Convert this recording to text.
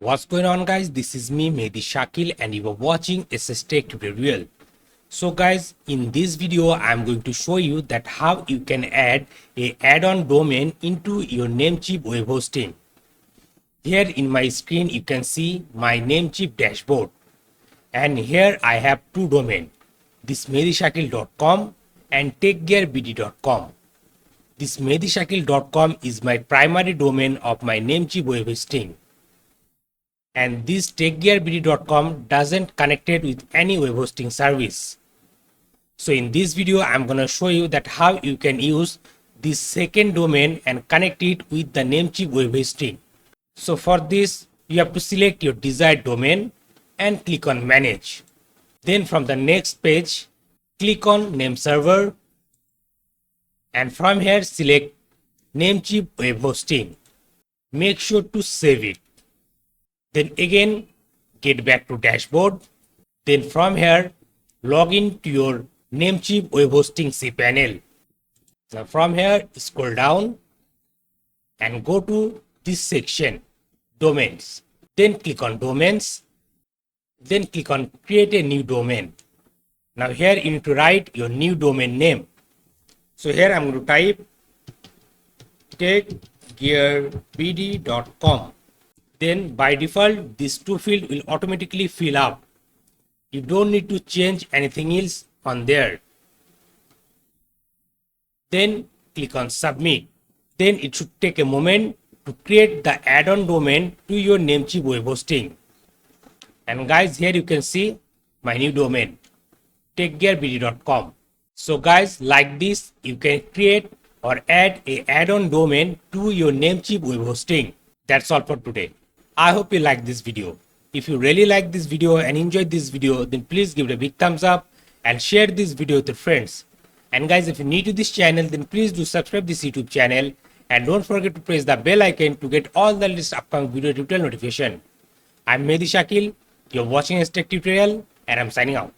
What's going on, guys? This is me, Mehdi Shakil, and you are watching SSTec tutorial. So guys, in this video I'm going to show you that how you can add a add-on domain into your Namecheap web hosting. Here in my screen you can see my Namecheap dashboard, and here I have two domains, this medishakil.com and takegearbd.com. This medishakil.com is my primary domain of my Namecheap web hosting, and this takegearbd.com doesn't connect it with any web hosting service. So in this video I'm gonna show you that how you can use this second domain and connect it with the Namecheap web hosting. So for this you have to select your desired domain and click on manage. Then from the next page click on name server, and from here select Namecheap web hosting. Make sure to save it. Then again get back to dashboard. Then from here log in to your Namecheap web hosting Cpanel. Now from here scroll down and go to this section, domains. Then click on domains. Then click on create a new domain. Now here you need to write your new domain name. So here I'm going to type takegearbd.com. Then by default this two field will automatically fill up. You don't need to change anything else on there. Then click on submit. Then it should take a moment to create the add-on domain to your Namecheap web hosting. And guys, here you can see my new domain, takegearbd.com. So guys, like this you can create or add a add-on domain to your Namecheap web hosting. That's all for today. I hope you like this video. If you really like this video and enjoyed this video, then please give it a big thumbs up and share this video with your friends. And guys, if you're new to this channel, then please do subscribe this YouTube channel and don't forget to press the bell icon to get all the latest upcoming video tutorial notification. I'm Mehdi Shakil, you're watching SSTec tutorial, and I'm signing out.